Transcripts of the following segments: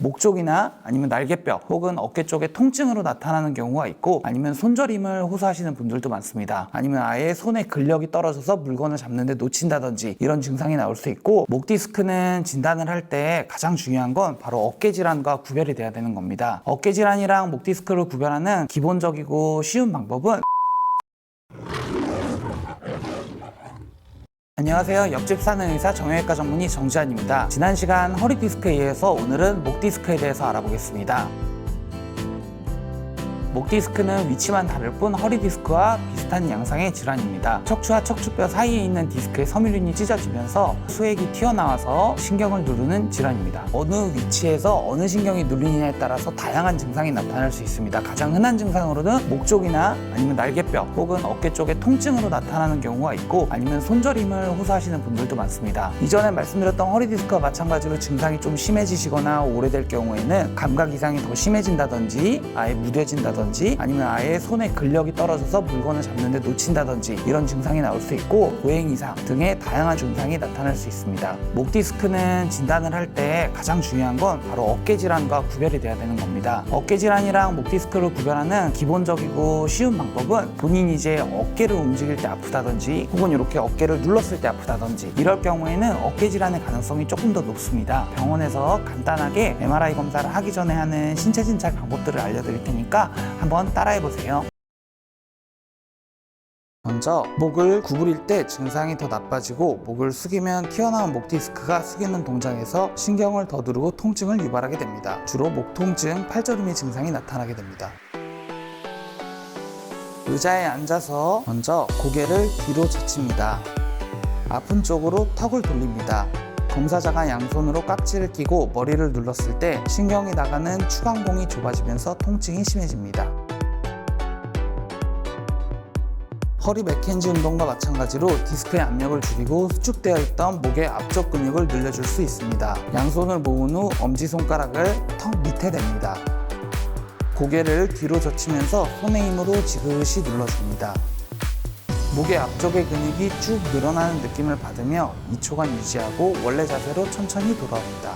목 쪽이나 아니면 날개뼈 혹은 어깨 쪽에 통증으로 나타나는 경우가 있고, 아니면 손저림을 호소하시는 분들도 많습니다. 아니면 아예 손에 근력이 떨어져서 물건을 잡는데 놓친다든지 이런 증상이 나올 수 있고, 목 디스크는 진단을 할 때 가장 중요한 건 바로 어깨 질환과 구별이 돼야 되는 겁니다. 어깨 질환이랑 목 디스크를 구별하는 기본적이고 쉬운 방법은, 안녕하세요. 옆집 사는 의사 정형외과 전문의 정지환입니다. 지난 시간 허리 디스크에 이어서 오늘은 목 디스크에 대해서 알아보겠습니다. 목 디스크는 위치만 다를 뿐 허리 디스크와 비슷한 양상의 질환입니다. 척추와 척추뼈 사이에 있는 디스크의 섬유륜이 찢어지면서 수액이 튀어나와서 신경을 누르는 질환입니다. 어느 위치에서 어느 신경이 눌리느냐에 따라서 다양한 증상이 나타날 수 있습니다. 가장 흔한 증상으로는 목 쪽이나 아니면 날개뼈 혹은 어깨 쪽에 통증으로 나타나는 경우가 있고, 아니면 손저림을 호소하시는 분들도 많습니다. 이전에 말씀드렸던 허리 디스크와 마찬가지로 증상이 좀 심해지시거나 오래될 경우에는 감각 이상이 더 심해진다든지 아예 무뎌진다든지 아니면 아예 손에 근력이 떨어져서 물건을 잡는데 놓친다든지 이런 증상이 나올 수 있고, 보행 이상 등의 다양한 증상이 나타날 수 있습니다. 목 디스크는 진단을 할 때 가장 중요한 건 바로 어깨 질환과 구별이 돼야 되는 겁니다. 어깨 질환이랑 목 디스크를 구별하는 기본적이고 쉬운 방법은, 본인이 이제 어깨를 움직일 때 아프다든지 혹은 이렇게 어깨를 눌렀을 때 아프다든지 이럴 경우에는 어깨 질환의 가능성이 조금 더 높습니다. 병원에서 간단하게 MRI 검사를 하기 전에 하는 신체 진찰 방법들을 알려드릴 테니까 한번 따라해보세요. 먼저 목을 구부릴 때 증상이 더 나빠지고, 목을 숙이면 튀어나온 목 디스크가 숙이는 동작에서 신경을 더 누르고 통증을 유발하게 됩니다. 주로 목 통증, 팔저림의 증상이 나타나게 됩니다. 의자에 앉아서 먼저 고개를 뒤로 젖힙니다. 아픈 쪽으로 턱을 돌립니다. 검사자가 양손으로 깍지를 끼고 머리를 눌렀을 때 신경이 나가는 추간공이 좁아지면서 통증이 심해집니다. 허리 맥켄지 운동과 마찬가지로 디스크의 압력을 줄이고 수축되어 있던 목의 앞쪽 근육을 늘려줄 수 있습니다. 양손을 모은 후 엄지손가락을 턱 밑에 댑니다. 고개를 뒤로 젖히면서 손의 힘으로 지그시 눌러줍니다. 목의 앞쪽의 근육이 쭉 늘어나는 느낌을 받으며 2초간 유지하고 원래 자세로 천천히 돌아옵니다.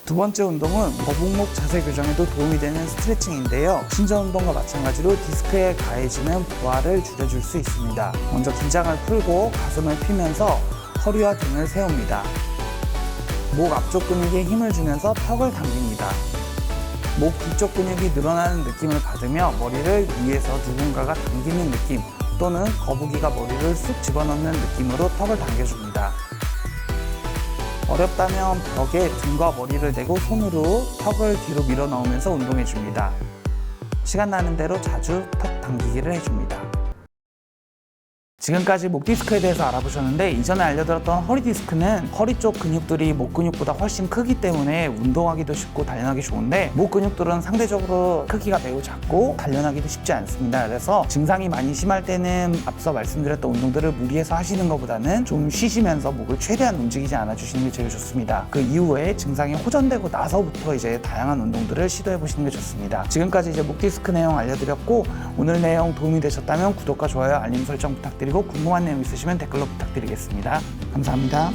두 번째 운동은 거북목 자세 교정에도 도움이 되는 스트레칭인데요. 신전 운동과 마찬가지로 디스크에 가해지는 부하를 줄여줄 수 있습니다. 먼저 긴장을 풀고 가슴을 펴면서 허리와 등을 세웁니다. 목 앞쪽 근육에 힘을 주면서 턱을 당깁니다. 목 뒤쪽 근육이 늘어나는 느낌을 받으며 머리를 위에서 누군가가 당기는 느낌, 또는 거북이가 머리를 쑥 집어넣는 느낌으로 턱을 당겨줍니다. 어렵다면 벽에 등과 머리를 대고 손으로 턱을 뒤로 밀어 넣으면서 운동해줍니다. 시간 나는 대로 자주 턱 당기기를 해줍니다. 지금까지 목 디스크에 대해서 알아보셨는데, 이전에 알려드렸던 허리 디스크는 허리 쪽 근육들이 목 근육보다 훨씬 크기 때문에 운동하기도 쉽고 단련하기 좋은데, 목 근육들은 상대적으로 크기가 매우 작고 단련하기도 쉽지 않습니다. 그래서 증상이 많이 심할 때는 앞서 말씀드렸던 운동들을 무리해서 하시는 것보다는 좀 쉬시면서 목을 최대한 움직이지 않아 주시는 게 제일 좋습니다. 그 이후에 증상이 호전되고 나서부터 이제 다양한 운동들을 시도해 보시는 게 좋습니다. 지금까지 이제 목 디스크 내용 알려드렸고, 오늘 내용 도움이 되셨다면 구독과 좋아요, 알림 설정 부탁드리고, 궁금한 내용 있으시면 댓글로 부탁드리겠습니다. 감사합니다.